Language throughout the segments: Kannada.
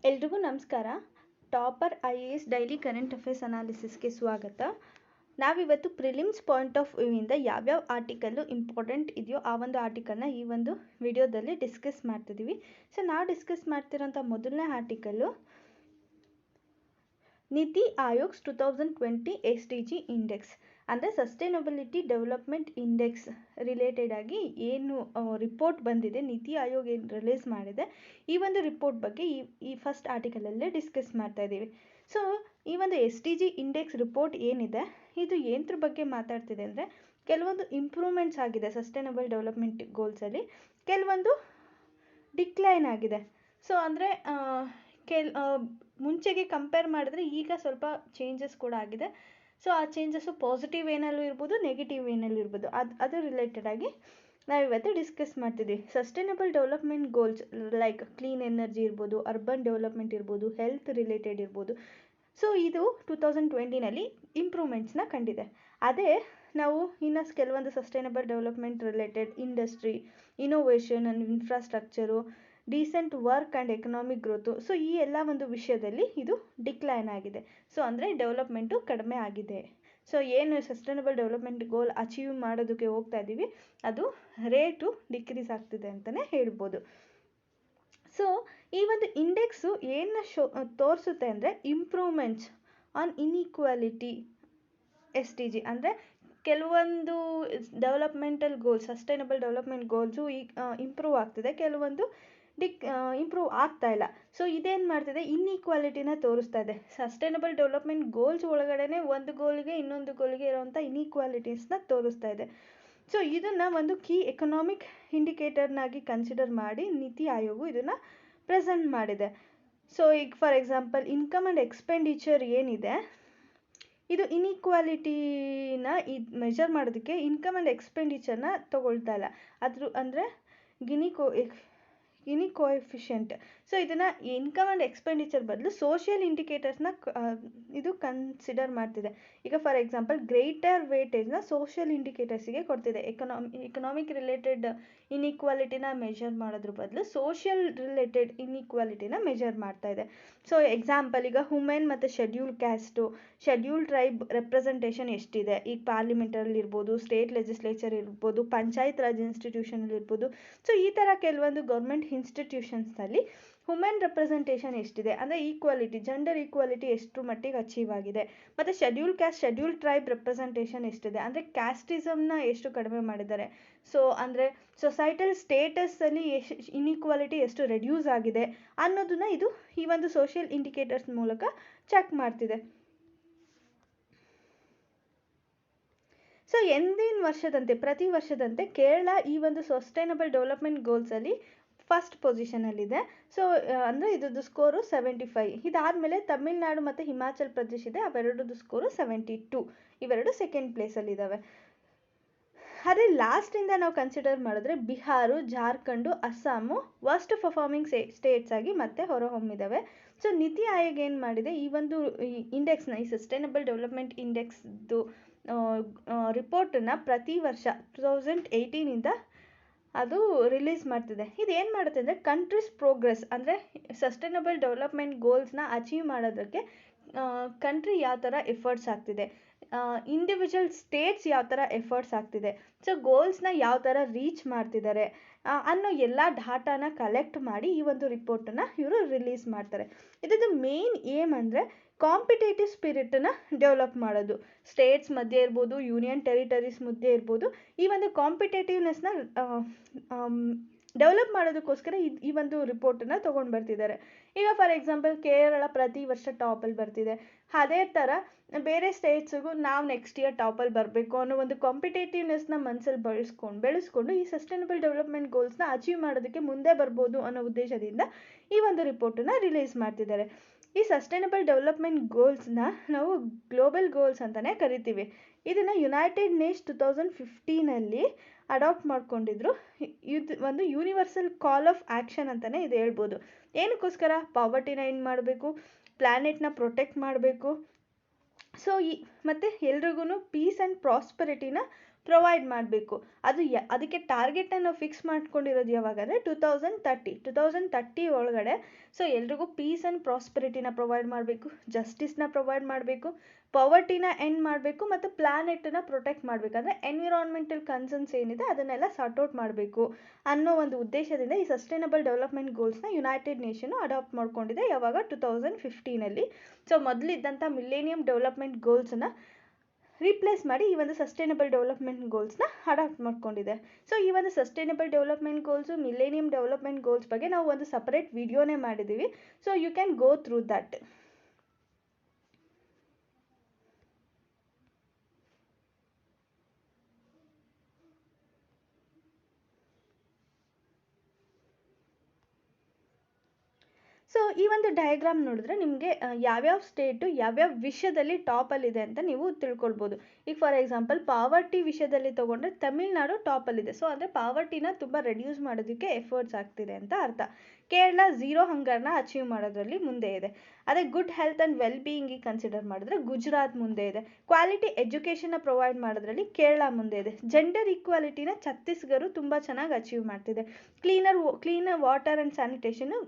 ಎಲ್ರಿಗೂ ನಮಸ್ಕಾರ. Topper IAS daily current affairs ಅನಾಲಿಸಿಸ್ಗೆ ಸ್ವಾಗತ. ನಾವಿವತ್ತು ಪ್ರಿಲಿಮ್ಸ್ ಪಾಯಿಂಟ್ ಆಫ್ ವ್ಯೂವಿಂದ ಯಾವ್ಯಾವ ಆರ್ಟಿಕಲ್ಲು ಇಂಪಾರ್ಟೆಂಟ್ ಇದೆಯೋ ಆ ಒಂದು ಆರ್ಟಿಕಲ್ನ ಈ ಒಂದು ವಿಡಿಯೋದಲ್ಲಿ ಡಿಸ್ಕಸ್ ಮಾಡ್ತಿದ್ದೀವಿ. ಸೊ ನಾವು ಡಿಸ್ಕಸ್ ಮಾಡ್ತಿರೋಂಥ ಮೊದಲನೇ ಆರ್ಟಿಕಲ್ಲು ನೀತಿ ಆಯೋಗ್ಸ್ 2020 SDG ಇಂಡೆಕ್ಸ್, ಅಂದರೆ ಸಸ್ಟೈನಬಿಲಿಟಿ ಡೆವಲಪ್ಮೆಂಟ್ ಇಂಡೆಕ್ಸ್ ರಿಲೇಟೆಡ್ ಆಗಿ ಏನು ರಿಪೋರ್ಟ್ ಬಂದಿದೆ, ನೀತಿ ಆಯೋಗ ಏನು ರಿಲೀಸ್ ಮಾಡಿದೆ, ಈ ಒಂದು ರಿಪೋರ್ಟ್ ಬಗ್ಗೆ ಈ ಫಸ್ಟ್ ಆರ್ಟಿಕಲಲ್ಲೇ ಡಿಸ್ಕಸ್ ಮಾಡ್ತಾ ಇದ್ದೀವಿ. ಸೊ ಈ ಒಂದು SDG ಇಂಡೆಕ್ಸ್ ರಿಪೋರ್ಟ್ ಏನಿದೆ, ಇದು ಏನರ ಬಗ್ಗೆ ಮಾತಾಡ್ತಿದೆ ಅಂದರೆ ಕೆಲವೊಂದು ಇಂಪ್ರೂವ್ಮೆಂಟ್ಸ್ ಆಗಿದೆ ಸಸ್ಟೈನಬಲ್ ಡೆವಲಪ್ಮೆಂಟ್ ಗೋಲ್ಸಲ್ಲಿ, ಕೆಲವೊಂದು ಡಿಕ್ಲೈನ್ ಆಗಿದೆ. ಸೊ ಅಂದರೆ ಮುಂಚೆಗೆ ಕಂಪೇರ್ ಮಾಡಿದ್ರೆ ಈಗ ಸ್ವಲ್ಪ ಚೇಂಜಸ್ ಕೂಡ ಆಗಿದೆ. ಸೊ ಆ ಚೇಂಜಸ್ಸು ಪಾಸಿಟಿವ್ ಏನಲ್ಲೂ ಇರ್ಬೋದು, ನೆಗೆಟಿವ್ ಏನಲ್ಲೂ ಇರ್ಬೋದು. ಅದು ರಿಲೇಟೆಡ್ ಆಗಿ ನಾವಿವತ್ತು ಡಿಸ್ಕಸ್ ಮಾಡ್ತಿದ್ವಿ. Sustainable development goals like clean energy ಇರ್ಬೋದು, ಅರ್ಬನ್ ಡೆವಲಪ್ಮೆಂಟ್ ಇರ್ಬೋದು, ಹೆಲ್ತ್ ರಿಲೇಟೆಡ್ ಇರ್ಬೋದು. ಸೊ ಇದು 2020ನಲ್ಲಿ ಇಂಪ್ರೂವ್ಮೆಂಟ್ಸ್ನ ಕಂಡಿದೆ. ಅದೇ ನಾವು ಇನ್ನು ಕೆಲವೊಂದು sustainable development related industry, innovation and infrastructure, decent work and economic growth, so ಈ ಎಲ್ಲ ಒಂದು ವಿಷಯದಲ್ಲಿ ಇದು ಡಿಕ್ಲೈನ್ ಆಗಿದೆ. ಸೊ ಅಂದರೆ ಡೆವಲಪ್ಮೆಂಟು ಕಡಿಮೆ ಆಗಿದೆ. ಸೊ ಏನು ಸಸ್ಟೈನಬಲ್ ಡೆವಲಪ್ಮೆಂಟ್ ಗೋಲ್ ಅಚೀವ್ ಮಾಡೋದಕ್ಕೆ ಹೋಗ್ತಾ ಇದ್ದೀವಿ, ಅದು ರೇಟು ಡಿಕ್ರೀಸ್ ಆಗ್ತಿದೆ ಅಂತಲೇ ಹೇಳ್ಬೋದು. ಸೊ ಈ ಒಂದು ಇಂಡೆಕ್ಸು ಏನು ತೋರಿಸುತ್ತೆ ಅಂದರೆ ಇಂಪ್ರೂವ್ಮೆಂಟ್ಸ್ ಆನ್ ಇನ್ಇಕ್ವಾಲಿಟಿ SDG, ಅಂದರೆ ಕೆಲವೊಂದು developmental goals, sustainable development goals ಈಗ ಇಂಪ್ರೂವ್ ಆಗ್ತಿದೆ, ಕೆಲವೊಂದು ಇಂಪ್ರೂವ್ ಆಗ್ತಾ ಇಲ್ಲ. ಸೊ ಇದೇನು ಮಾಡ್ತಿದೆ, ಇನ್ಇಕ್ವಾಲಿಟಿನ ತೋರಿಸ್ತಾ ಇದೆ. ಸಸ್ಟೈನಬಲ್ ಡೆವಲಪ್ಮೆಂಟ್ ಗೋಲ್ಸ್ ಒಳಗಡೆ ಒಂದು ಗೋಲ್ಗೆ ಇನ್ನೊಂದು ಗೋಲ್ಗೆ ಇರೋವಂಥ ಇನ್ಇಕ್ವಾಲಿಟೀಸ್ನ ತೋರಿಸ್ತಾ ಇದೆ. ಸೊ ಇದನ್ನು ಒಂದು ಕೀ ಎಕನಾಮಿಕ್ ಇಂಡಿಕೇಟರ್ನಾಗಿ ಕನ್ಸಿಡರ್ ಮಾಡಿ ನೀತಿ ಆಯೋಗ ಇದನ್ನು ಪ್ರೆಸೆಂಟ್ ಮಾಡಿದೆ. ಸೊ ಈಗ for example income and expenditure ಏನಿದೆ, ಇದು ಇನ್ಇಕ್ವಾಲಿಟಿನ ಮೆಜರ್ ಮಾಡೋದಕ್ಕೆ ಇನ್ಕಮ್ ಆ್ಯಂಡ್ ಎಕ್ಸ್ಪೆಂಡಿಚರ್ನ ತೊಗೊಳ್ತಾ ಇಲ್ಲ. ಅದ್ರ ಅಂದರೆ ಗಿನಿ ಕೋಎಫಿಷಿಯಂಟ್. ಸೊ ಇದನ್ನು ಇನ್ಕಮ್ ಆ್ಯಂಡ್ ಎಕ್ಸ್ಪೆಂಡಿಚರ್ ಬದಲು ಸೋಷಿಯಲ್ ಇಂಡಿಕೇಟರ್ಸ್ನ ಇದು ಕನ್ಸಿಡರ್ ಮಾಡ್ತಿದೆ. ಈಗ ಫಾರ್ ಎಕ್ಸಾಂಪಲ್ ಗ್ರೇಟರ್ ವೇಟೇಜ್ನ ಸೋಷಿಯಲ್ ಇಂಡಿಕೇಟರ್ಸಿಗೆ ಕೊಡ್ತಿದೆ. ಎಕನಾಮಿಕ್ ರಿಲೇಟೆಡ್ ಇನ್ಇಕ್ವಾಲಿಟಿನ ಮೆಜರ್ ಮಾಡೋದ್ರ ಬದಲು ಸೋಷಿಯಲ್ ರಿಲೇಟೆಡ್ ಇನ್ಇಕ್ವಾಲಿಟಿನ ಮೆಜರ್ ಮಾಡ್ತಾ ಇದೆ. ಸೊ ಎಕ್ಸಾಂಪಲ್ ಈಗ ವುಮೆನ್ ಮತ್ತು schedule caste, schedule tribe representation ಎಷ್ಟಿದೆ, ಈಗ ಪಾರ್ಲಿಮೆಂಟಲ್ಲಿ ಇರ್ಬೋದು, ಸ್ಟೇಟ್ ಲೆಜಿಸ್ಲೇಚರ್ ಇರ್ಬೋದು, ಪಂಚಾಯತ್ ರಾಜ್ ಇನ್ಸ್ಟಿಟ್ಯೂಷನಲ್ಲಿ ಇರ್ಬೋದು. ಸೊ ಈ ಥರ ಕೆಲವೊಂದು ಗೌರ್ಮೆಂಟ್ ಇನ್ಸ್ಟಿಟ್ಯೂಷನ್ಸ್ನಲ್ಲಿ ವುಮೆನ್ ರೆಪ್ರೆಸೆಂಟೇಷನ್ ಎಷ್ಟಿದೆ, ಅಂದರೆ ಈಕ್ವಾಲಿಟಿ, ಜೆಂಡರ್ ಈಕ್ವಾಲಿಟಿ ಎಷ್ಟು ಮಟ್ಟಿಗೆ ಅಚೀವ್ ಆಗಿದೆ. ಮತ್ತು schedule caste, schedule tribe representation ಎಷ್ಟಿದೆ, ಅಂದರೆ ಕ್ಯಾಸ್ಟಿಸಮ್ನ ಎಷ್ಟು ಕಡಿಮೆ ಮಾಡಿದ್ದಾರೆ. ಸೊ ಅಂದರೆ ಸೊಸೈಟಲ್ ಸ್ಟೇಟಸಲ್ಲಿ ಇನ್ಇಕ್ವಾಲಿಟಿ ಎಷ್ಟು ರೆಡ್ಯೂಸ್ ಆಗಿದೆ ಅನ್ನೋದನ್ನ ಇದು ಈ ಒಂದು ಸೋಷಿಯಲ್ ಇಂಡಿಕೇಟರ್ಸ್ ಮೂಲಕ ಚೆಕ್ ಮಾಡ್ತಿದೆ. ಸೊ ಎಂದಿನ ವರ್ಷದಂತೆ ಪ್ರತಿ ವರ್ಷದಂತೆ ಕೇರಳ ಈ ಒಂದು ಸಸ್ಟೈನಬಲ್ ಡೆವಲಪ್ಮೆಂಟ್ ಗೋಲ್ಸಲ್ಲಿ ಫಸ್ಟ್ ಪೊಸಿಷನಲ್ಲಿದೆ. ಸೊ ಅಂದರೆ ಇದ್ರದ್ದು ಸ್ಕೋರು 75. ಇದಾದಮೇಲೆ ತಮಿಳ್ನಾಡು ಮತ್ತು ಹಿಮಾಚಲ್ ಪ್ರದೇಶ್ ಇದೆ, ಅವೆರಡದ್ದು ಸ್ಕೋರು 72. ಇವೆರಡು ಸೆಕೆಂಡ್ ಪ್ಲೇಸಲ್ಲಿದ್ದಾವೆ. ಅದೇ ಲಾಸ್ಟಿಂದ ನಾವು ಕನ್ಸಿಡರ್ ಮಾಡಿದ್ರೆ Bihar, Jharkhand, Assam worst performing states ಆಗಿ ಮತ್ತೆ ಹೊರಹೊಮ್ಮಿದ್ದಾವೆ. ಸೊ ನೀತಿ ಆಯೋಗ ಏನು ಮಾಡಿದೆ, ಈ ಒಂದು ಇಂಡೆಕ್ಸ್ನ, ಈ ಸಸ್ಟೈನಬಲ್ ಡೆವಲಪ್ಮೆಂಟ್ ಇಂಡೆಕ್ಸ್ದು ರಿಪೋರ್ಟನ್ನು ಪ್ರತಿ ವರ್ಷ 2018ಇಂದ ಅದು ರಿಲೀಸ್ ಮಾಡ್ತಿದೆ. ಇದು ಏನು ಮಾಡುತ್ತೆ ಅಂದರೆ ಕಂಟ್ರೀಸ್ ಪ್ರೋಗ್ರೆಸ್, ಅಂದರೆ ಸಸ್ಟೈನಬಲ್ ಡೆವಲಪ್ಮೆಂಟ್ ಗೋಲ್ಸ್ನ ಅಚೀವ್ ಮಾಡೋದಕ್ಕೆ ಕಂಟ್ರಿ ಯಾವ ಥರ ಎಫರ್ಟ್ಸ್ ಆಗ್ತಿದೆ, ಇಂಡಿವಿಜುವಲ್ ಸ್ಟೇಟ್ಸ್ ಯಾವ ಥರ ಎಫರ್ಟ್ಸ್ ಆಗ್ತಿದೆ, ಸೊ ಗೋಲ್ಸ್ನ ಯಾವ ಥರ ರೀಚ್ ಮಾಡ್ತಿದ್ದಾರೆ ಅನ್ನೋ ಎಲ್ಲ ಡಾಟಾನ ಕಲೆಕ್ಟ್ ಮಾಡಿ ಈ ಒಂದು ರಿಪೋರ್ಟನ್ನು ಇವರು ರಿಲೀಸ್ ಮಾಡ್ತಾರೆ. ಇದ್ರದ್ದು ಮೇನ್ ಏಮ್ ಅಂದರೆ ಕಾಂಪಿಟೇಟಿವ್ ಸ್ಪಿರಿಟನ್ನು ಡೆವಲಪ್ ಮಾಡೋದು, ಸ್ಟೇಟ್ಸ್ ಮಧ್ಯೆ ಇರ್ಬೋದು, ಯೂನಿಯನ್ ಟೆರಿಟರೀಸ್ ಮಧ್ಯೆ ಇರ್ಬೋದು. ಈ ಒಂದು ಕಾಂಪಿಟೇಟಿವ್ನೆಸ್ನ ಡೆವಲಪ್ ಮಾಡೋದಕ್ಕೋಸ್ಕರ ಈ ಒಂದು ರಿಪೋರ್ಟನ್ನು ತೊಗೊಂಡು ಬರ್ತಿದ್ದಾರೆ. ಈಗ ಫಾರ್ ಎಕ್ಸಾಂಪಲ್ ಕೇರಳ ಪ್ರತಿ ವರ್ಷ ಟಾಪಲ್ಲಿ ಬರ್ತಿದೆ. ಅದೇ ಥರ ಬೇರೆ ಸ್ಟೇಟ್ಸಿಗೂ ನಾವು ನೆಕ್ಸ್ಟ್ ಇಯರ್ ಟಾಪಲ್ಲಿ ಬರಬೇಕು ಅನ್ನೋ ಒಂದು ಕಾಂಪಿಟೇಟಿವ್ನೆಸ್ನ ಮನಸ್ಸಲ್ಲಿ ಬೆಳೆಸ್ಕೊಂಡು ಈ ಸಸ್ಟೈನಬಲ್ ಡೆವಲಪ್ಮೆಂಟ್ ಗೋಲ್ಸ್ನ ಅಚೀವ್ ಮಾಡೋದಕ್ಕೆ ಮುಂದೆ ಬರ್ಬೋದು ಅನ್ನೋ ಉದ್ದೇಶದಿಂದ ಈ ಒಂದು ರಿಪೋರ್ಟನ್ನು ರಿಲೀಸ್ ಮಾಡ್ತಿದ್ದಾರೆ. ಈ ಸಸ್ಟೈನಬಲ್ ಡೆವಲಪ್ಮೆಂಟ್ ಗೋಲ್ಸ್ನ ನಾವು ಗ್ಲೋಬಲ್ ಗೋಲ್ಸ್ ಅಂತಲೇ ಕರಿತೀವಿ. ಇದನ್ನು ಯುನೈಟೆಡ್ ನೇಷನ್ಸ್ 2015ನಲ್ಲಿ ಅಡಾಪ್ಟ್ ಮಾಡ್ಕೊಂಡಿದ್ರು. ಇದು ಒಂದು ಯೂನಿವರ್ಸಲ್ ಕಾಲ್ ಆಫ್ ಆ್ಯಕ್ಷನ್ ಅಂತಲೇ ಇದು ಹೇಳ್ಬೋದು. ಏನಕ್ಕೋಸ್ಕರ, ಪಾವರ್ಟಿನ ಎಂಡ್ ಮಾಡಬೇಕು, ಪ್ಲ್ಯಾನೆಟ್ನ ಪ್ರೊಟೆಕ್ಟ್ ಮಾಡಬೇಕು, ಸೊ ಮತ್ತು ಎಲ್ರಿಗೂ ಪೀಸ್ ಆ್ಯಂಡ್ ಪ್ರಾಸ್ಪರಿಟಿನ ಪ್ರೊವೈಡ್ ಮಾಡಬೇಕು. ಅದು ಅದಕ್ಕೆ ಟಾರ್ಗೆಟನ್ನು ಫಿಕ್ಸ್ ಮಾಡ್ಕೊಂಡಿರೋದು ಯಾವಾಗ ಅಂದರೆ 2030 ಒಳಗಡೆ. ಸೊ ಎಲ್ರಿಗೂ ಪೀಸ್ ಆ್ಯಂಡ್ ಪ್ರಾಸ್ಪರಿಟಿನ ಪ್ರೊವೈಡ್ ಮಾಡಬೇಕು, ಜಸ್ಟಿಸ್ನ ಪ್ರೊವೈಡ್ ಮಾಡಬೇಕು, ಪವರ್ಟಿನ ಎಂಡ್ ಮಾಡಬೇಕು ಮತ್ತು ಪ್ಲಾನೆಟನ್ನು ಪ್ರೊಟೆಕ್ಟ್ ಮಾಡಬೇಕು. ಅಂದರೆ ಎನ್ವಿರಾನ್ಮೆಂಟಲ್ ಕನ್ಸರ್ನ್ಸ್ ಏನಿದೆ ಅದನ್ನೆಲ್ಲ ಸಾರ್ಟ್ಔಟ್ ಮಾಡಬೇಕು ಅನ್ನೋ ಒಂದು ಉದ್ದೇಶದಿಂದ ಈ ಸಸ್ಟೈನಬಲ್ ಡೆವಲಪ್ಮೆಂಟ್ ಗೋಲ್ಸ್ನ ಯುನೈಟೆಡ್ ನೇಷನ್ನು ಅಡಾಪ್ಟ್ ಮಾಡ್ಕೊಂಡಿದೆ ಯಾವಾಗ 2015. ಸೊ ಮೊದಲಿದ್ದಂಥ ಮಿಲೇನಿಯಂ ಡೆವಲಪ್ಮೆಂಟ್ ಗೋಲ್ಸನ್ನು ರೀಪ್ಲೇಸ್ ಮಾಡಿ ಈ ಒಂದು ಸಸ್ಟೈನಬಲ್ ಡೆವಲಪ್ಮೆಂಟ್ ಗೋಲ್ಸ್ನ ಅಡಾಪ್ಟ್ ಮಾಡ್ಕೊಂಡಿದೆ. ಸೊ ಈ ಒಂದು sustainable development goals, millennium development goals ಬಗ್ಗೆ ನಾವು ಒಂದು ಸಪರೇಟ್ ವಿಡಿಯೋನೇ ಮಾಡಿದ್ದೀವಿ. So you can go through that. So ಈ ಒಂದು ಡಯಾಗ್ರಾಮ್ ನೋಡಿದ್ರೆ ನಿಮಗೆ ಯಾವ್ಯಾವ ಸ್ಟೇಟು ಯಾವ್ಯಾವ ವಿಷಯದಲ್ಲಿ ಟಾಪಲ್ಲಿದೆ ಅಂತ ನೀವು ತಿಳ್ಕೊಳ್ಬೋದು. ಈಗ ಫಾರ್ ಎಕ್ಸಾಂಪಲ್ ಪಾವರ್ಟಿ ವಿಷಯದಲ್ಲಿ ತೊಗೊಂಡ್ರೆ ತಮಿಳ್ನಾಡು ಟಾಪಲ್ಲಿದೆ. ಸೊ ಅಂದರೆ ಪಾವರ್ಟಿನ ತುಂಬ ರೆಡ್ಯೂಸ್ ಮಾಡೋದಕ್ಕೆ ಎಫರ್ಟ್ಸ್ ಆಗ್ತಿದೆ ಅಂತ ಅರ್ಥ. ಕೇರಳ ಝೀರೋ ಹಂಗರ್ನ ಅಚೀವ್ ಮಾಡೋದ್ರಲ್ಲಿ ಮುಂದೆ ಇದೆ. ಅದೇ ಗುಡ್ ಹೆಲ್ತ್ ಆ್ಯಂಡ್ ವೆಲ್ ಬೀಯಿಂಗಿಗೆ ಕನ್ಸಿಡರ್ ಮಾಡಿದ್ರೆ ಗುಜರಾತ್ ಮುಂದೆ ಇದೆ. ಕ್ವಾಲಿಟಿ ಎಜುಕೇಷನ್ನ ಪ್ರೊವೈಡ್ ಮಾಡೋದ್ರಲ್ಲಿ ಕೇರಳ ಮುಂದೆ ಇದೆ. ಜೆಂಡರ್ ಈಕ್ವಾಲಿಟಿನ ಛತ್ತೀಸ್ಗಢ ತುಂಬ ಚೆನ್ನಾಗಿ ಅಚೀವ್ ಮಾಡ್ತಿದೆ. ಕ್ಲೀನರ್ ವಾಟರ್ ಆ್ಯಂಡ್ ಸ್ಯಾನಿಟೇಷನ್ನು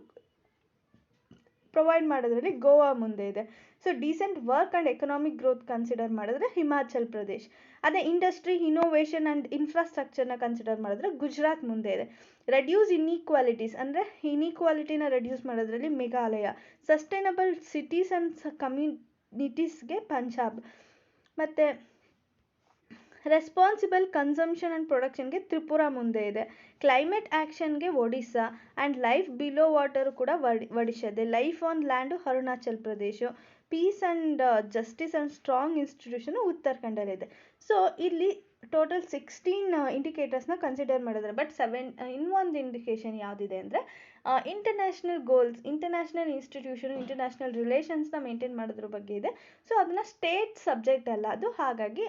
ಪ್ರೊವೈಡ್ ಮಾಡೋದ್ರಲ್ಲಿ ಗೋವಾ ಮುಂದೆ ಇದೆ. So decent work and economic growth consider ಮಾಡಿದ್ರೆ ಹಿಮಾಚಲ್ ಪ್ರದೇಶ್. ಅದೇ ಇಂಡಸ್ಟ್ರಿ, ಇನೋವೇಷನ್ ಆ್ಯಂಡ್ ಇನ್ಫ್ರಾಸ್ಟ್ರಕ್ಚರ್ನ ಕನ್ಸಿಡರ್ ಮಾಡಿದ್ರೆ ಗುಜರಾತ್ ಮುಂದೆ ಇದೆ. ರೆಡ್ಯೂಸ್ ಇನ್ಈಕ್ವಾಲಿಟೀಸ್ ಅಂದರೆ ಇನ್ಈಕ್ವಾಲಿಟಿನ ರೆಡ್ಯೂಸ್ ಮಾಡೋದ್ರಲ್ಲಿ ಮೇಘಾಲಯ. ಸಸ್ಟೈನಬಲ್ ಸಿಟೀಸ್ ಆ್ಯಂಡ್ ಕಮ್ಯುನಿಟೀಸ್ಗೆ ಪಂಜಾಬ್. ಮತ್ತು ರೆಸ್ಪಾನ್ಸಿಬಲ್ ಕನ್ಸಂಪ್ಷನ್ ಆ್ಯಂಡ್ ಪ್ರೊಡಕ್ಷನ್ಗೆ ತ್ರಿಪುರ ಮುಂದೆ ಇದೆ. ಕ್ಲೈಮೇಟ್ ಆ್ಯಕ್ಷನ್ಗೆ Odisha and life below water ಕೂಡ ಒಡಿಶಾ ಇದೆ. Life on land Arunachal Pradesh. Peace and justice and strong institution ಉತ್ತರಾಖಂಡಲ್ಲಿದೆ. ಸೊ ಇಲ್ಲಿ ಟೋಟಲ್ 16 ಇಂಡಿಕೇಟರ್ಸ್ನ ಕನ್ಸಿಡರ್ ಮಾಡಿದ್ದಾರೆ. ಬಟ್ ಇನ್ನೊಂದು ಇಂಡಿಕೇಶನ್ ಯಾವುದಿದೆ ಅಂದರೆ international goals, international institution, international ರಿಲೇಷನ್ಸ್ನ ಮೇಂಟೈನ್ ಮಾಡೋದ್ರ ಬಗ್ಗೆ ಇದೆ. ಸೊ ಅದನ್ನು ಸ್ಟೇಟ್ ಸಬ್ಜೆಕ್ಟ್ ಅಲ್ಲ ಅದು, ಹಾಗಾಗಿ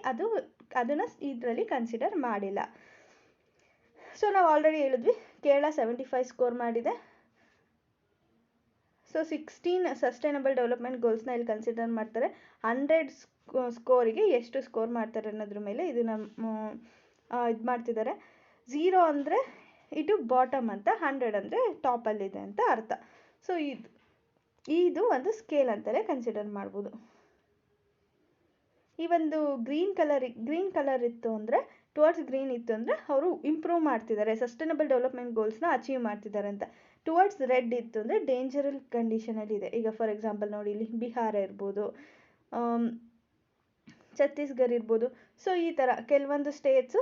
ಅದನ್ನು ಇದರಲ್ಲಿ ಕನ್ಸಿಡರ್ ಮಾಡಿಲ್ಲ. ಸೊ ನಾವು ಆಲ್ರೆಡಿ ಹೇಳಿದ್ವಿ ಕೇರಳ 75 ಸ್ಕೋರ್ ಮಾಡಿದೆ. ಸೊ 16 ಸಸ್ಟೈನಬಲ್ ಡೆವಲಪ್ಮೆಂಟ್ ಗೋಲ್ಸ್ನ ಇಲ್ಲಿ ಕನ್ಸಿಡರ್ ಮಾಡ್ತಾರೆ. 100 ಸ್ಕೋರಿಗೆ ಎಷ್ಟು ಸ್ಕೋರ್ ಮಾಡ್ತಾರೆ ಅನ್ನೋದ್ರ ಮೇಲೆ ಇದನ್ನು ಇದು ಮಾಡ್ತಿದ್ದಾರೆ. 0 ಅಂದರೆ ಇದು ಬಾಟಮ್ ಅಂತ, 100 ಅಂದರೆ ಟಾಪಲ್ಲಿದೆ ಅಂತ ಅರ್ಥ. ಸೊ ಇದು ಒಂದು ಸ್ಕೇಲ್ ಅಂತಲೇ ಕನ್ಸಿಡರ್ ಮಾಡ್ಬೋದು. ಈ ಒಂದು ಗ್ರೀನ್ ಕಲರ್ ಇತ್ತು ಅಂದರೆ, ಟುವರ್ಡ್ಸ್ ಗ್ರೀನ್ ಇತ್ತು ಅಂದರೆ ಅವರು ಇಂಪ್ರೂವ್ ಮಾಡ್ತಿದ್ದಾರೆ, ಸಸ್ಟೈನಬಲ್ ಡೆವಲಪ್ಮೆಂಟ್ ಗೋಲ್ಸ್ನ ಅಚೀವ್ ಮಾಡ್ತಿದ್ದಾರೆ ಅಂತ. ಟುವರ್ಡ್ಸ್ ರೆಡ್ ಇತ್ತು ಅಂದರೆ ಡೇಂಜರಲ್ ಕಂಡೀಷನಲ್ಲಿ ಇದೆ. ಈಗ ಫಾರ್ ಎಕ್ಸಾಂಪಲ್ ನೋಡಿ, ಇಲ್ಲಿ ಬಿಹಾರ ಇರ್ಬೋದು, ಛತ್ತೀಸ್ಗಢ ಇರ್ಬೋದು. ಸೊ ಈ ಥರ ಕೆಲವೊಂದು ಸ್ಟೇಟ್ಸು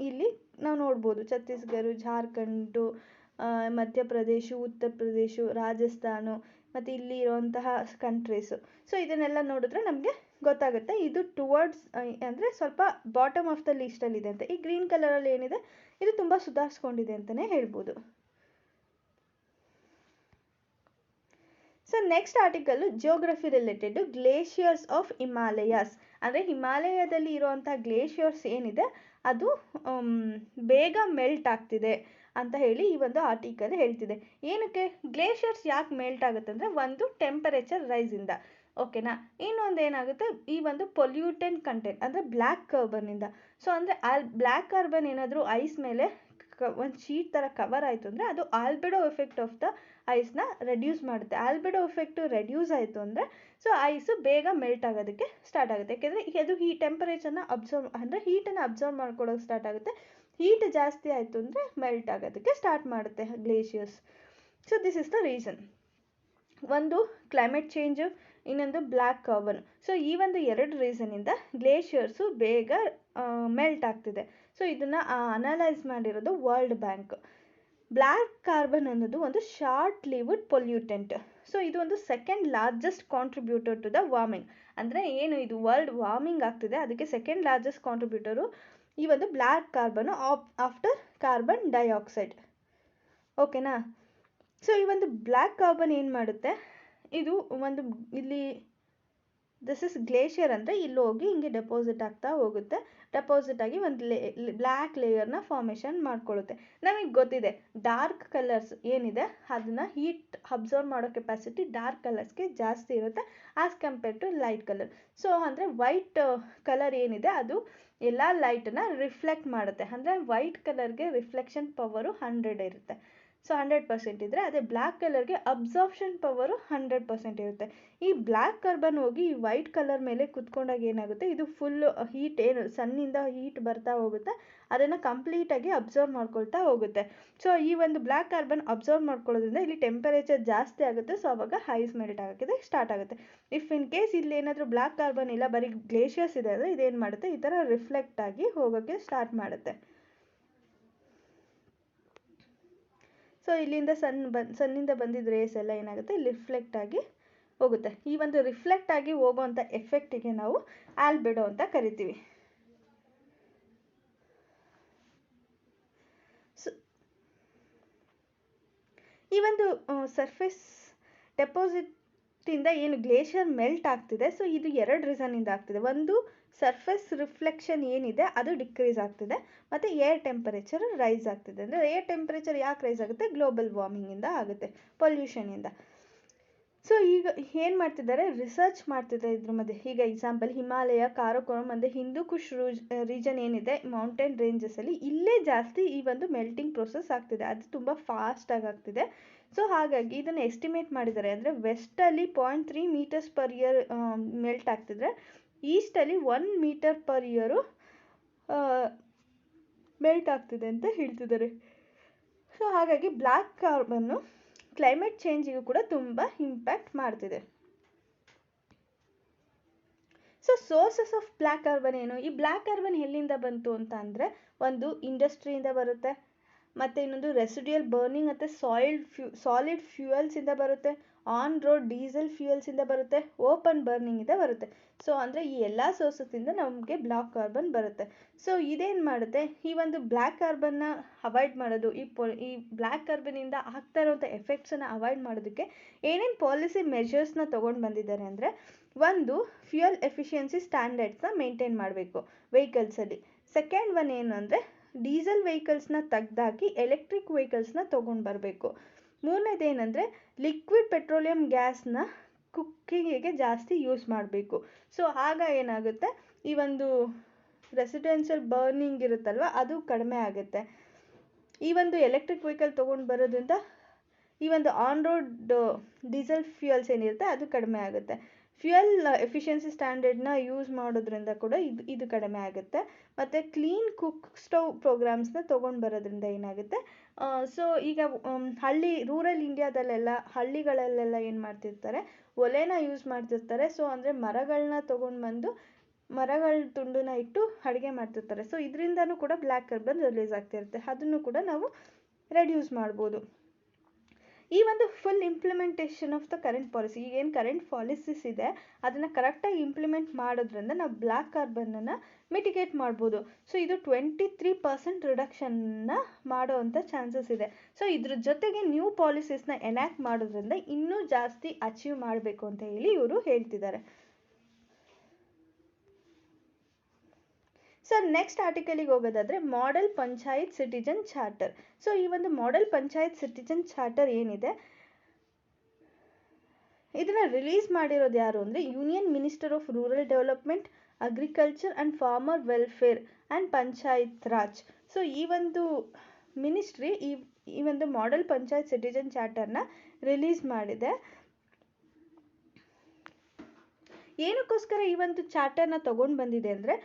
ಇಲ್ಲಿ ನಾವು ನೋಡ್ಬೋದು. ಛತ್ತೀಸ್ಗಢ, ಜಾರ್ಖಂಡು, ಮಧ್ಯಪ್ರದೇಶ, ಉತ್ತರ ಪ್ರದೇಶ, ರಾಜಸ್ಥಾನ ಮತ್ತು ಇಲ್ಲಿ ಇರುವಂತಹ ಕಂಟ್ರೀಸು. ಸೊ ಇದನ್ನೆಲ್ಲ ನೋಡಿದ್ರೆ ನಮಗೆ ಗೊತ್ತಾಗುತ್ತೆ ಇದು ಟುವರ್ಡ್ಸ್ ಅಂದರೆ ಸ್ವಲ್ಪ ಬಾಟಮ್ ಆಫ್ ದ ಲೀಸ್ಟಲ್ಲಿದೆ ಅಂತ. ಈ ಗ್ರೀನ್ ಕಲರಲ್ಲಿ ಏನಿದೆ ಇದು ತುಂಬ ಸುಧಾರಿಸ್ಕೊಂಡಿದೆ ಅಂತಲೇ ಹೇಳ್ಬೋದು. So next article geography related glaciers of Himalayas. ಅಂದರೆ ಹಿಮಾಲಯದಲ್ಲಿ ಇರುವಂಥ ಗ್ಲೇಷಿಯರ್ಸ್ ಏನಿದೆ ಅದು ಬೇಗ ಮೆಲ್ಟ್ ಆಗ್ತಿದೆ ಅಂತ ಹೇಳಿ ಈ ಒಂದು ಆರ್ಟಿಕಲ್ ಹೇಳ್ತಿದೆ. ಏನಕ್ಕೆ ಗ್ಲೇಷಿಯರ್ಸ್ ಯಾಕೆ ಮೆಲ್ಟ್ ಆಗುತ್ತೆ ಅಂದರೆ, ಒಂದು ಟೆಂಪರೇಚರ್ ರೈಸಿಂದ, ಓಕೆನಾ. ಇನ್ನೊಂದು ಏನಾಗುತ್ತೆ, ಈ ಒಂದು ಪೊಲ್ಯೂಟೆಂಟ್ ಕಂಟೆಂಟ್ ಅಂದರೆ ಬ್ಲ್ಯಾಕ್ ಕಾರ್ಬನ್ನಿಂದ. ಸೊ ಅಂದರೆ ಬ್ಲ್ಯಾಕ್ ಕಾರ್ಬನ್ ಏನಾದರೂ ಐಸ್ ಮೇಲೆ ಒಂದು ಶೀಟ್ ಥರ ಕವರ್ ಆಯಿತು ಅಂದರೆ ಅದು ಆಲ್ಬೆಡೋ ಎಫೆಕ್ಟ್ ಆಫ್ ದ ಐಸ್ನ ರೆಡ್ಯೂಸ್ ಮಾಡುತ್ತೆ. ಆಲ್ಬೆಡೋ ಎಫೆಕ್ಟು ರೆಡ್ಯೂಸ್ ಆಯಿತು ಅಂದರೆ ಸೊ ಐಸು ಬೇಗ ಮೆಲ್ಟ್ ಆಗೋದಕ್ಕೆ ಸ್ಟಾರ್ಟ್ ಆಗುತ್ತೆ. ಯಾಕೆಂದರೆ ಅದು ಈ ಟೆಂಪರೇಚರ್ನ ಹೀಟನ್ನು ಅಬ್ಸರ್ವ್ ಮಾಡ್ಕೊಳ್ಳೋಕೆ ಸ್ಟಾರ್ಟ್ ಆಗುತ್ತೆ. ಹೀಟ್ ಜಾಸ್ತಿ ಆಯಿತು ಅಂದರೆ ಮೆಲ್ಟ್ ಆಗೋದಕ್ಕೆ ಸ್ಟಾರ್ಟ್ ಮಾಡುತ್ತೆ glaciers. So this is the reason. ಒಂದು ಕ್ಲೈಮೇಟ್ ಚೇಂಜು, ಇನ್ನೊಂದು ಬ್ಲ್ಯಾಕ್ ಕಾರ್ಬನ್. ಸೊ ಈ ಒಂದು 2 ರೀಸನಿಂದ ಗ್ಲೇಷಿಯರ್ಸು ಬೇಗ ಮೆಲ್ಟ್ ಆಗ್ತಿದೆ. ಸೊ ಇದನ್ನು ಅನಲೈಸ್ ಮಾಡಿರೋದು ವರ್ಲ್ಡ್ ಬ್ಯಾಂಕ್. ಬ್ಲ್ಯಾಕ್ ಕಾರ್ಬನ್ ಅನ್ನೋದು ಒಂದು ಶಾರ್ಟ್ ಲಿವ್ಡ್ ಪೊಲ್ಯೂಟೆಂಟ್. ಸೊ ಇದು ಒಂದು second largest contributor to the warming. ಅಂದರೆ ಏನು ಇದು ವರ್ಲ್ಡ್ ವಾರ್ಮಿಂಗ್ ಆಗ್ತಿದೆ ಅದಕ್ಕೆ ಸೆಕೆಂಡ್ ಲಾರ್ಜೆಸ್ಟ್ ಕಾಂಟ್ರಿಬ್ಯೂಟರು ಈ ಒಂದು black carbon after carbon dioxide, ಓಕೆನಾ. ಸೊ ಈ ಒಂದು ಬ್ಲ್ಯಾಕ್ ಕಾರ್ಬನ್ ಏನು ಮಾಡುತ್ತೆ, ಇದು ಒಂದು ಇಲ್ಲಿ ದಿಸ್ ಇಸ್ ಗ್ಲೇಷಿಯರ್ ಅಂದರೆ ಇಲ್ಲಿ ಹೋಗಿ ಹಿಂಗೆ ಡೆಪಾಸಿಟ್ ಆಗ್ತಾ ಹೋಗುತ್ತೆ. ಡೆಪಾಸಿಟ್ ಆಗಿ ಒಂದು ಬ್ಲ್ಯಾಕ್ ಲೇಯರ್ನ ಫಾರ್ಮೇಷನ್ ಮಾಡ್ಕೊಳ್ಳುತ್ತೆ. ನಮಗೆ ಗೊತ್ತಿದೆ ಡಾರ್ಕ್ ಕಲರ್ಸ್ ಏನಿದೆ ಅದನ್ನು ಹೀಟ್ ಅಬ್ಸರ್ವ್ ಮಾಡೋ ಕೆಪಾಸಿಟಿ ಡಾರ್ಕ್ ಕಲರ್ಸ್ಗೆ ಜಾಸ್ತಿ ಇರುತ್ತೆ as compare to light colour. So ಅಂದರೆ ವೈಟ್ ಕಲರ್ ಏನಿದೆ ಅದು ಎಲ್ಲ ಲೈಟನ್ನು ರಿಫ್ಲೆಕ್ಟ್ ಮಾಡುತ್ತೆ. ಅಂದರೆ ವೈಟ್ ಕಲರ್ಗೆ ರಿಫ್ಲೆಕ್ಷನ್ ಪವರು 100 ಇರುತ್ತೆ. ಸೊ 100% ಇದ್ದರೆ ಅದೇ ಬ್ಲ್ಯಾಕ್ ಕಲರ್ಗೆ ಅಬ್ಸಾರ್ಪ್ಷನ್ ಪವರು 100% ಇರುತ್ತೆ. ಈ ಬ್ಲ್ಯಾಕ್ ಕಾರ್ಬನ್ ಹೋಗಿ ಈ ವೈಟ್ ಕಲರ್ ಮೇಲೆ ಕುತ್ಕೊಂಡಾಗ ಏನಾಗುತ್ತೆ, ಇದು ಫುಲ್ ಹೀಟ್ ಏನು ಸನ್ನಿಂದ ಹೀಟ್ ಬರ್ತಾ ಹೋಗುತ್ತೆ ಅದನ್ನು ಕಂಪ್ಲೀಟಾಗಿ ಅಬ್ಸರ್ವ್ ಮಾಡ್ಕೊಳ್ತಾ ಹೋಗುತ್ತೆ. ಸೊ ಈ ಒಂದು ಬ್ಲ್ಯಾಕ್ ಕಾರ್ಬನ್ ಅಬ್ಸರ್ವ್ ಮಾಡ್ಕೊಳ್ಳೋದ್ರಿಂದ ಇಲ್ಲಿ ಟೆಂಪರೇಚರ್ ಜಾಸ್ತಿ ಆಗುತ್ತೆ. ಸೊ ಅವಾಗ ಐಸ್ ಮೆಲ್ಟ್ ಆಗೋಕ್ಕೆ ಸ್ಟಾರ್ಟ್ ಆಗುತ್ತೆ. ಇಫ್ ಇನ್ ಕೇಸ್ ಇಲ್ಲಿ ಏನಾದರೂ ಬ್ಲ್ಯಾಕ್ ಕಾರ್ಬನ್ ಇಲ್ಲ ಬರೀ ಗ್ಲೇಷಿಯರ್ಸ್ ಇದೆ ಅಂದರೆ ಇದೇನು ಮಾಡುತ್ತೆ, ಈ ಥರ ರಿಫ್ಲೆಕ್ಟ್ ಆಗಿ ಹೋಗೋಕ್ಕೆ ಸ್ಟಾರ್ಟ್ ಮಾಡುತ್ತೆ. ಸೊ ಇಲ್ಲಿಂದ ಸನ್ನಿಂದ ಬಂದಿದ್ದ ರೇಸ್ ಎಲ್ಲ ಏನಾಗುತ್ತೆ ರಿಫ್ಲೆಕ್ಟ್ ಆಗಿ ಹೋಗುತ್ತೆ. ಈ ಒಂದು ರಿಫ್ಲೆಕ್ಟ್ ಆಗಿ ಹೋಗೋವಂಥ ಎಫೆಕ್ಟಿಗೆ ನಾವು ಆಲ್ಬೆಡೋ ಅಂತ ಕರಿತೀವಿ. ಸೊ ಈ ಒಂದು ಸರ್ಫೇಸ್ ಡೆಪಾಸಿಟಿಂದ ಏನು ಗ್ಲೇಷಿಯರ್ ಮೆಲ್ಟ್ ಆಗ್ತಿದೆ, ಸೊ ಇದು 2 ರೀಸನ್ನಿಂದ ಆಗ್ತಿದೆ. ಒಂದು ಸರ್ಫೇಸ್ ರಿಫ್ಲೆಕ್ಷನ್ ಏನಿದೆ ಅದು ಡಿಕ್ರೀಸ್ ಆಗ್ತಿದೆ ಮತ್ತು ಏರ್ ಟೆಂಪರೇಚರ್ ರೈಸ್ ಆಗ್ತಿದೆ. ಅಂದರೆ ಏರ್ ಟೆಂಪರೇಚರ್ ಯಾಕೆ ರೈಸ್ ಆಗುತ್ತೆ, ಗ್ಲೋಬಲ್ ವಾರ್ಮಿಂಗಿಂದ ಆಗುತ್ತೆ, ಪೊಲ್ಯೂಷನಿಂದ. ಸೊ ಈಗ ಏನು ಮಾಡ್ತಿದ್ದಾರೆ, ರಿಸರ್ಚ್ ಮಾಡ್ತಿದ್ದಾರೆ ಇದ್ರ ಮಧ್ಯೆ. ಈಗ ಎಕ್ಸಾಂಪಲ್ ಹಿಮಾಲಯ, ಕಾರಕೋರಂ ಅಂದರೆ ಹಿಂದೂ ಕುಶ್ ರೀಜನ್ ಏನಿದೆ ಮೌಂಟೇನ್ ರೇಂಜಸಲ್ಲಿ ಇಲ್ಲೇ ಜಾಸ್ತಿ ಈ ಒಂದು ಮೆಲ್ಟಿಂಗ್ ಪ್ರೊಸೆಸ್ ಆಗ್ತಿದೆ, ಅದು ತುಂಬ ಫಾಸ್ಟಾಗಿ ಆಗ್ತಿದೆ. ಸೊ ಹಾಗಾಗಿ ಇದನ್ನು ಎಸ್ಟಿಮೇಟ್ ಮಾಡಿದ್ದಾರೆ. ಅಂದರೆ ವೆಸ್ಟಲ್ಲಿ 0.3 ಮೀಟರ್ಸ್ ಪರ್ ಇಯರ್ ಮೆಲ್ಟ್ ಆಗ್ತಿದ್ರೆ ಈಸ್ಟಲ್ಲಿ 1 ಮೀಟರ್ ಪರ್ ಇಯರು ಮೆಲ್ಟ್ ಆಗ್ತಿದೆ ಅಂತ ಹೇಳ್ತಿದ್ದಾರೆ. ಸೊ ಹಾಗಾಗಿ ಬ್ಲ್ಯಾಕ್ ಕಾರ್ಬನ್ನು ಕ್ಲೈಮೇಟ್ ಚೇಂಜಿಗೂ ಕೂಡ ತುಂಬ ಇಂಪ್ಯಾಕ್ಟ್ ಮಾಡ್ತಿದೆ. So sources of black carbon ಏನು, ಈ ಬ್ಲ್ಯಾಕ್ ಕಾರ್ಬನ್ ಎಲ್ಲಿಂದ ಬಂತು ಅಂತ ಅಂದರೆ ಒಂದು ಇಂಡಸ್ಟ್ರಿಯಿಂದ ಬರುತ್ತೆ, ಮತ್ತು ಇನ್ನೊಂದು ರೆಸಿಡ್ಯೂಯಲ್ ಬರ್ನಿಂಗ್ ಮತ್ತು ಸಾಲಿಡ್ ಫ್ಯೂಯಲ್ಸಿಂದ ಬರುತ್ತೆ, ಆನ್ ರೋಡ್ ಡೀಸೆಲ್ ಫ್ಯೂಯಲ್ಸಿಂದ ಬರುತ್ತೆ, ಓಪನ್ ಬರ್ನಿಂಗಿಂದ ಬರುತ್ತೆ. ಸೊ ಅಂದರೆ ಈ ಎಲ್ಲ ಸೋರ್ಸಸ್ಸಿಂದ ನಮಗೆ ಬ್ಲ್ಯಾಕ್ ಕಾರ್ಬನ್ ಬರುತ್ತೆ. ಸೊ ಇದೇನು ಮಾಡುತ್ತೆ, ಈ ಒಂದು ಬ್ಲ್ಯಾಕ್ ಕಾರ್ಬನ್ನ ಅವಾಯ್ಡ್ ಮಾಡೋದು, ಈ ಬ್ಲ್ಯಾಕ್ ಕಾರ್ಬನಿಂದ ಆಗ್ತಾ ಇರೋವಂಥ ಎಫೆಕ್ಟ್ಸನ್ನು ಅವಾಯ್ಡ್ ಮಾಡೋದಕ್ಕೆ ಏನೇನು ಪಾಲಿಸಿ ಮೆಷರ್ಸ್ನ ತೊಗೊಂಡು ಬಂದಿದ್ದಾರೆ ಅಂದರೆ, ಒಂದು ಫ್ಯೂಯಲ್ ಎಫಿಷಿಯನ್ಸಿ ಸ್ಟ್ಯಾಂಡರ್ಡ್ಸ್ನ ಮೇಂಟೈನ್ ಮಾಡಬೇಕು ವೆಹಿಕಲ್ಸಲ್ಲಿ. ಸೆಕೆಂಡ್ ಒನ್ ಏನು ಅಂದರೆ ಡೀಸೆಲ್ ವೆಹಿಕಲ್ಸ್ನ ತೆಗ್ದಾಕಿ ಎಲೆಕ್ಟ್ರಿಕ್ ವೆಹಿಕಲ್ಸ್ನ ತೊಗೊಂಡು ಬರಬೇಕು. ಮೂರನೇದೇನೆಂದರೆ ಲಿಕ್ವಿಡ್ ಪೆಟ್ರೋಲಿಯಂ ಗ್ಯಾಸ್ನ ಕುಕ್ಕಿಂಗಿಗೆ ಜಾಸ್ತಿ ಯೂಸ್ ಮಾಡಬೇಕು. ಸೊ ಆಗ ಏನಾಗುತ್ತೆ, ಈ ಒಂದು ರೆಸಿಡೆನ್ಷಿಯಲ್ ಬರ್ನಿಂಗ್ ಇರುತ್ತಲ್ವ ಅದು ಕಡಿಮೆ ಆಗುತ್ತೆ. ಈ ಒಂದು ಎಲೆಕ್ಟ್ರಿಕ್ ವೆಹಿಕಲ್ ತೊಗೊಂಡು ಬರೋದ್ರಿಂದ ಈ ಒಂದು ಆನ್ ರೋಡ್ ಡೀಸೆಲ್ ಫ್ಯೂಯಲ್ಸ್ ಏನಿರುತ್ತೆ ಅದು ಕಡಿಮೆ ಆಗುತ್ತೆ. ಫ್ಯೂಯಲ್ ಎಫಿಷಿಯನ್ಸಿ ಸ್ಟ್ಯಾಂಡರ್ಡ್ನ ಯೂಸ್ ಮಾಡೋದ್ರಿಂದ ಕೂಡ ಇದು ಕಡಿಮೆ ಆಗುತ್ತೆ. ಮತ್ತು ಕ್ಲೀನ್ ಕುಕ್ ಸ್ಟವ್ ಪ್ರೋಗ್ರಾಮ್ಸ್ನ ತೊಗೊಂಡು ಬರೋದ್ರಿಂದ ಏನಾಗುತ್ತೆ, ಸೊ ಈಗ ರೂರಲ್ ಇಂಡಿಯಾದಲ್ಲೆಲ್ಲ ಹಳ್ಳಿಗಳಲ್ಲೆಲ್ಲ ಏನು ಮಾಡ್ತಿರ್ತಾರೆ, ಒಲೆನ ಯೂಸ್ ಮಾಡ್ತಿರ್ತಾರೆ. ಸೊ ಅಂದರೆ ಮರಗಳನ್ನ ತೊಗೊಂಡು ಬಂದು ಮರಗಳ ತುಂಡನ್ನ ಇಟ್ಟು ಅಡುಗೆ ಮಾಡ್ತಿರ್ತಾರೆ. ಸೊ ಇದರಿಂದನೂ ಕೂಡ ಬ್ಲ್ಯಾಕ್ ಕಾರ್ಬನ್ ರಿಲೀಸ್ ಆಗ್ತಿರುತ್ತೆ, ಅದನ್ನು ಕೂಡ ನಾವು ರೆಡ್ಯೂಸ್ ಮಾಡ್ಬೋದು. ಈ ಒಂದು full implementation of the current policy, ಈಗೇನು ಕರೆಂಟ್ ಪಾಲಿಸೀಸ್ ಇದೆ ಅದನ್ನು ಕರೆಕ್ಟಾಗಿ ಇಂಪ್ಲಿಮೆಂಟ್ ಮಾಡೋದ್ರಿಂದ ನಾವು ಬ್ಲ್ಯಾಕ್ ಕಾರ್ಬನನ್ನು ಮಿಟಿಗೇಟ್ ಮಾಡ್ಬೋದು. ಸೊ ಇದು 23% ರಿಡಕ್ಷನ್ನ ಮಾಡೋವಂಥ ಚಾನ್ಸಸ್ ಇದೆ. ಸೊ ಇದ್ರ ಜೊತೆಗೆ ನ್ಯೂ ಪಾಲಿಸೀಸ್ನ ಎನ್ಯಾಕ್ಟ್ ಮಾಡೋದ್ರಿಂದ ಇನ್ನೂ ಜಾಸ್ತಿ ಅಚೀವ್ ಮಾಡಬೇಕು ಅಂತ ಹೇಳಿ ಇವರು ಹೇಳ್ತಿದ್ದಾರೆ. ಸೊ ನೆಕ್ಸ್ಟ್ ಆರ್ಟಿಕಲಿಗೆ ಹೋಗೋದಾದರೆ model panchayat citizen charter. So ಈ ಒಂದು ಮಾಡೆಲ್ ಪಂಚಾಯತ್ ಸಿಟಿಜನ್ ಚಾರ್ಟರ್ ಏನಿದೆ ಇದನ್ನು ರಿಲೀಸ್ ಮಾಡಿರೋದು ಯಾರು ಅಂದರೆ union minister of rural development, agriculture and farmer welfare and panchayat Raj. So ಈ ಒಂದು ಮಿನಿಸ್ಟ್ರಿ ಈ ಒಂದು ಮಾಡೆಲ್ ಪಂಚಾಯತ್ ಸಿಟಿಜನ್ ಚಾರ್ಟರ್ನ ರಿಲೀಸ್ ಮಾಡಿದೆ. ಏನಕ್ಕೋಸ್ಕರ ಈ ಒಂದು ಚಾರ್ಟರ್ನ ತೊಗೊಂಡು ಬಂದಿದೆ ಅಂದರೆ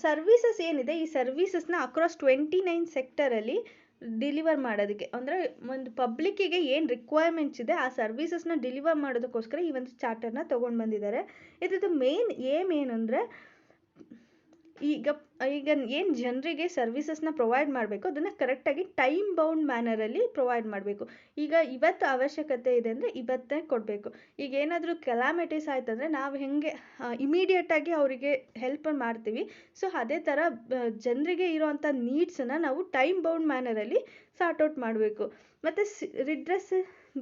ಸರ್ವೀಸಸ್ ಏನಿದೆ ಈ ಸರ್ವೀಸಸ್ನ ಅಕ್ರಾಸ್ 29 ಸೆಕ್ಟರಲ್ಲಿ ಡಿಲಿವರ್ ಮಾಡೋದಕ್ಕೆ, ಅಂದರೆ ಒಂದು ಪಬ್ಲಿಕ್ಕಿಗೆ ಏನು ರಿಕ್ವೈರ್ಮೆಂಟ್ಸ್ ಇದೆ ಆ ಸರ್ವೀಸಸ್ನ ಡಿಲಿವರ್ ಮಾಡೋದಕ್ಕೋಸ್ಕರ ಈ ಒಂದು ಚಾರ್ಟರ್ನ ತೊಗೊಂಡು ಬಂದಿದ್ದಾರೆ. ಇದ್ರದ್ದು ಮೇನ್ ಏಮ್ ಏನು ಅಂದರೆ ಈಗ ಏನು ಜನರಿಗೆ ಸರ್ವೀಸಸ್ನ ಪ್ರೊವೈಡ್ ಮಾಡಬೇಕು ಅದನ್ನು ಕರೆಕ್ಟಾಗಿ ಟೈಮ್ ಬೌಂಡ್ ಮ್ಯಾನರಲ್ಲಿ ಪ್ರೊವೈಡ್ ಮಾಡಬೇಕು. ಈಗ ಇವತ್ತು ಅವಶ್ಯಕತೆ ಇದೆ ಅಂದರೆ ಇವತ್ತೇ ಕೊಡಬೇಕು. ಈಗ ಏನಾದರೂ ಕೆಲಾಮಿಟೀಸ್ ಆಯ್ತಂದರೆ ನಾವು ಹೇಗೆ ಇಮಿಡಿಯೇಟಾಗಿ ಅವರಿಗೆ ಹೆಲ್ಪ್ ಮಾಡ್ತೀವಿ, ಸೊ ಅದೇ ಥರ ಜನರಿಗೆ ಇರೋವಂಥ ನೀಡ್ಸನ್ನು ನಾವು ಟೈಮ್ ಬೌಂಡ್ ಮ್ಯಾನರಲ್ಲಿ ಸಾರ್ಟ್ ಔಟ್ ಮಾಡಬೇಕು. ಮತ್ತು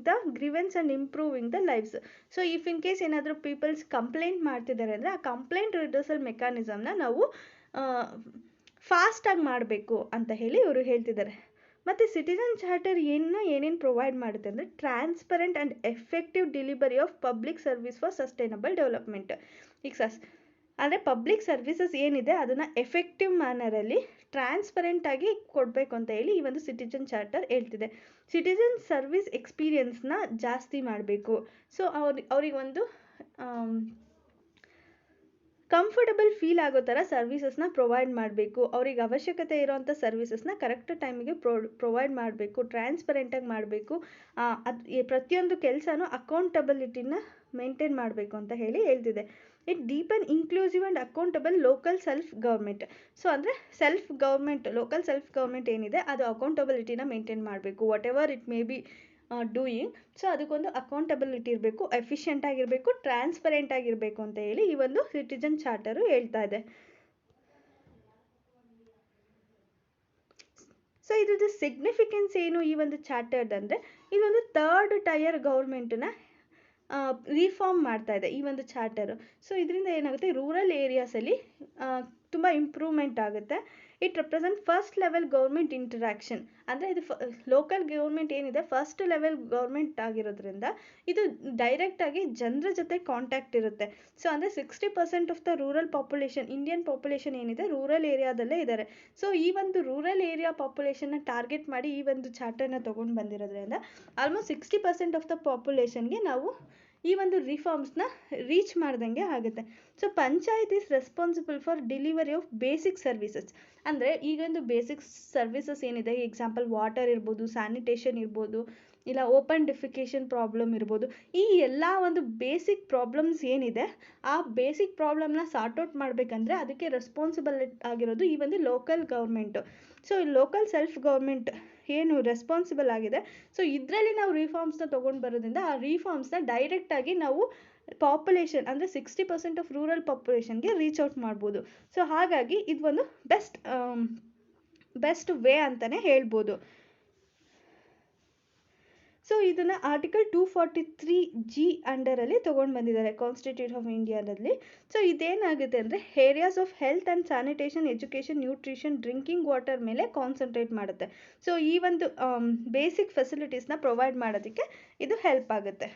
the grievance and improving the lifes. So if in case ಏನಾದರೂ ಪೀಪಲ್ಸ್ ಕಂಪ್ಲೇಂಟ್ ಮಾಡ್ತಿದ್ದಾರೆ ಅಂದರೆ ಆ ಕಂಪ್ಲೇಂಟ್ ರಿಡ್ಯೂಸಲ್ ಮೆಕ್ಯಾನಿಸಮ್ನ ನಾವು ಫಾಸ್ಟಾಗಿ ಮಾಡಬೇಕು ಅಂತ ಹೇಳಿ ಇವರು ಹೇಳ್ತಿದ್ದಾರೆ. ಮತ್ತು ಸಿಟಿಜನ್ ಚಾರ್ಟರ್ ಏನೇನು ಪ್ರೊವೈಡ್ ಮಾಡುತ್ತೆ ಅಂದರೆ transparent and effective delivery of public service for sustainable development. ಈಗ ಅಂದರೆ ಪಬ್ಲಿಕ್ ಸರ್ವಿಸಸ್ ಏನಿದೆ ಅದನ್ನು ಎಫೆಕ್ಟಿವ್ ಮ್ಯಾನರಲ್ಲಿ ಟ್ರಾನ್ಸ್ಪರೆಂಟಾಗಿ ಕೊಡಬೇಕು ಅಂತ ಹೇಳಿ ಈ ಒಂದು ಸಿಟಿಜನ್ ಚಾರ್ಟರ್ ಹೇಳ್ತಿದೆ. ಸಿಟಿಜನ್ ಸರ್ವಿಸ್ ಎಕ್ಸ್ಪೀರಿಯನ್ಸ್ನ ಜಾಸ್ತಿ ಮಾಡಬೇಕು. ಸೊ ಅವರಿಗೊಂದು ಕಂಫರ್ಟಬಲ್ ಫೀಲ್ ಆಗೋ ಥರ ಸರ್ವಿಸಸ್ನ ಪ್ರೊವೈಡ್ ಮಾಡಬೇಕು. ಅವ್ರಿಗೆ ಅವಶ್ಯಕತೆ ಇರೋವಂಥ ಸರ್ವಿಸಸ್ನ ಕರೆಕ್ಟ್ ಟೈಮಿಗೆ ಪ್ರೊವೈಡ್ ಮಾಡಬೇಕು, ಟ್ರಾನ್ಸ್ಪರೆಂಟಾಗಿ ಮಾಡಬೇಕು. ಅದು ಪ್ರತಿಯೊಂದು ಕೆಲಸನೂ ಅಕೌಂಟಬಿಲಿಟಿನ ಮೇಂಟೈನ್ ಮಾಡಬೇಕು ಅಂತ ಹೇಳಿ ಹೇಳ್ತಿದೆ. It deepen inclusive and accountable local self government. So ಅಂದರೆ ಲೋಕಲ್ ಸೆಲ್ಫ್ ಗೌರ್ಮೆಂಟ್ ಏನಿದೆ ಅದು ಅಕೌಂಟಬಿಲಿಟಿನ ಮೇಂಟೈನ್ ಮಾಡಬೇಕು, whatever it may be doing. So ಅದಕ್ಕೊಂದು ಅಕೌಂಟಬಿಲಿಟಿ ಇರಬೇಕು, ಎಫಿಷಿಯೆಂಟ್ ಆಗಿರಬೇಕು, ಟ್ರಾನ್ಸ್ಪರೆಂಟ್ ಆಗಿರಬೇಕು ಅಂತ ಹೇಳಿ ಈ ಒಂದು ಸಿಟಿಜನ್ ಚಾರ್ಟರು ಹೇಳ್ತಾ ಇದೆ. ಸೊ ಇದ್ರದ್ದು ಸಿಗ್ನಿಫಿಕೆನ್ಸ್ ಏನು ಈ ಒಂದು ಚಾರ್ಟರ್ದಂದರೆ, ಇದೊಂದು ಥರ್ಡ್ ಟೈರ್ ಗೌರ್ಮೆಂಟನ್ನ ರಿಫಾರ್ಮ್ ಮಾಡ್ತಾ ಇದೆ ಈ ಒಂದು ಚಾರ್ಟರು. ಸೊ ಇದರಿಂದ ಏನಾಗುತ್ತೆ, ರೂರಲ್ ಏರಿಯಾಸಲ್ಲಿ ತುಂಬ ಇಂಪ್ರೂವ್ಮೆಂಟ್ ಆಗುತ್ತೆ. It represent first level government interaction. ಅಂದರೆ ಇದು ಲೋಕಲ್ ಗೌರ್ಮೆಂಟ್ ಏನಿದೆ ಫಸ್ಟ್ ಲೆವೆಲ್ ಗೌರ್ಮೆಂಟ್ ಆಗಿರೋದ್ರಿಂದ ಇದು ಡೈರೆಕ್ಟಾಗಿ ಜನರ ಜೊತೆ ಕಾಂಟ್ಯಾಕ್ಟ್ ಇರುತ್ತೆ. ಸೊ ಅಂದರೆ 60% of the rural population, Indian population ಏನಿದೆ ರೂರಲ್ ಏರಿಯಾದಲ್ಲೇ ಇದ್ದಾರೆ. ಸೊ ಈ ಒಂದು ರೂರಲ್ ಏರಿಯಾ ಪಾಪ್ಯುಲೇಷನ್ನ ಟಾರ್ಗೆಟ್ ಮಾಡಿ ಈ ಒಂದು ಚಾರ್ಟರ್ನ ತೊಗೊಂಡು ಬಂದಿರೋದ್ರಿಂದ ಆಲ್ಮೋಸ್ಟ್ 60% ಆಫ್ ದ ಪಾಪ್ಯುಲೇಷನ್ಗೆ ನಾವು ಈ ಒಂದು ರಿಫಾರ್ಮ್ಸ್ನ ರೀಚ್ ಮಾಡ್ದಂಗೆ ಆಗುತ್ತೆ. So panchayat is responsible for delivery of basic services. ಅಂದರೆ ಈಗೊಂದು ಬೇಸಿಕ್ ಸರ್ವಿಸಸ್ ಏನಿದೆ, ಎಕ್ಸಾಂಪಲ್ ವಾಟರ್ ಇರ್ಬೋದು, ಸ್ಯಾನಿಟೇಷನ್ ಇರ್ಬೋದು, ಇಲ್ಲ ಓಪನ್ ಡೆಫಿಕೇಷನ್ ಪ್ರಾಬ್ಲಮ್ ಇರ್ಬೋದು, ಈ ಎಲ್ಲ ಒಂದು ಬೇಸಿಕ್ ಪ್ರಾಬ್ಲಮ್ಸ್ ಏನಿದೆ ಆ ಬೇಸಿಕ್ ಪ್ರಾಬ್ಲಮ್ನ ಸಾರ್ಟ್ ಔಟ್ ಮಾಡಬೇಕಂದ್ರೆ ಅದಕ್ಕೆ ರೆಸ್ಪಾನ್ಸಿಬಲ್ ಆಗಿರೋದು ಈ ಒಂದು local government. So local self government ಏನು ರೆಸ್ಪಾನ್ಸಿಬಲ್ ಆಗಿದೆ, ಸೊ ಇದರಲ್ಲಿ ನಾವು ರಿಫಾರ್ಮ್ಸ್ನ ತೊಗೊಂಡು ಬರೋದ್ರಿಂದ ಆ ರಿಫಾರ್ಮ್ಸ್ನ ಡೈರೆಕ್ಟಾಗಿ ನಾವು ಪಾಪ್ಯುಲೇಷನ್ ಅಂದರೆ 60% ಆಫ್ ರೂರಲ್ ಪಾಪ್ಯುಲೇಷನ್ಗೆ ರೀಚ್ ಔಟ್ ಮಾಡ್ಬೋದು. ಸೊ ಹಾಗಾಗಿ ಇದು ಒಂದು ಬೆಸ್ಟ್ ವೇ ಅಂತಲೇ ಹೇಳ್ಬೋದು. ಸೊ ಇದನ್ನು ಆರ್ಟಿಕಲ್ 243G ಅಂಡರಲ್ಲಿ ತೊಗೊಂಡು ಬಂದಿದ್ದಾರೆ ಕಾನ್ಸ್ಟಿಟ್ಯೂಟ್ ಆಫ್ ಇಂಡಿಯಾದಲ್ಲಿ. ಸೊ ಇದೇನಾಗುತ್ತೆ ಅಂದರೆ areas of health and sanitation, education, nutrition, drinking water ಮೇಲೆ ಕಾನ್ಸಂಟ್ರೇಟ್ ಮಾಡುತ್ತೆ. ಸೊ ಈ ಒಂದು ಬೇಸಿಕ್ ಫೆಸಿಲಿಟೀಸ್ನ ಪ್ರೊವೈಡ್ ಮಾಡೋದಕ್ಕೆ ಇದು ಹೆಲ್ಪ್ ಆಗುತ್ತೆ.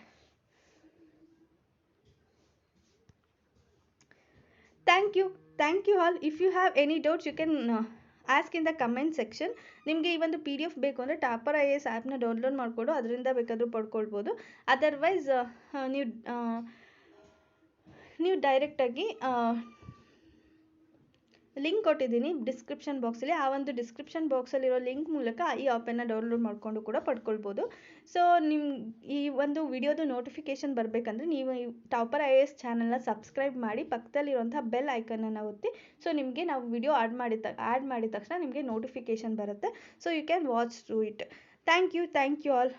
Thank you all. If you have any doubts you can ask in the comment section. ನಿಮಗೆ ಈ ಒಂದು PDF ಬೇಕು ಅಂದರೆ ಟಾಪರ್ IAS ಆ್ಯಪ್ನ ಡೌನ್ಲೋಡ್ ಮಾಡಿಕೊಂಡು ಅದರಿಂದ ಬೇಕಾದರೂ ಪಡ್ಕೊಳ್ಬೋದು. ಅದರ್ವೈಸ್ ನೀವು ಡೈರೆಕ್ಟಾಗಿ ಲಿಂಕ್ ಕೊಟ್ಟಿದ್ದೀನಿ ಡಿಸ್ಕ್ರಿಪ್ಷನ್ ಬಾಕ್ಸಲ್ಲಿ. ಆ ಒಂದು ಡಿಸ್ಕ್ರಿಪ್ಷನ್ ಬಾಕ್ಸಲ್ಲಿರೋ ಲಿಂಕ್ ಮೂಲಕ ಈ ಆ್ಯಪನ್ನು ಡೌನ್ಲೋಡ್ ಮಾಡಿಕೊಂಡು ಕೂಡ ಪಡ್ಕೊಳ್ಬೋದು. ಸೊ ಈ ಒಂದು ವಿಡಿಯೋದು ನೋಟಿಫಿಕೇಷನ್ ಬರಬೇಕಂದ್ರೆ ನೀವು ಈ ಟಾಪರ್ IAS ಚಾನಲ್ನ ಸಬ್ಸ್ಕ್ರೈಬ್ ಮಾಡಿ ಪಕ್ಕದಲ್ಲಿರುವಂಥ ಬೆಲ್ ಐಕನನ್ನು ಒತ್ತಿ. ಸೊ ನಿಮಗೆ ನಾವು ವಿಡಿಯೋ ಆ್ಯಡ್ ಮಾಡಿದ ತಕ್ಷಣ ನಿಮಗೆ ನೋಟಿಫಿಕೇಷನ್ ಬರುತ್ತೆ. So you can watch through it. Thank you all.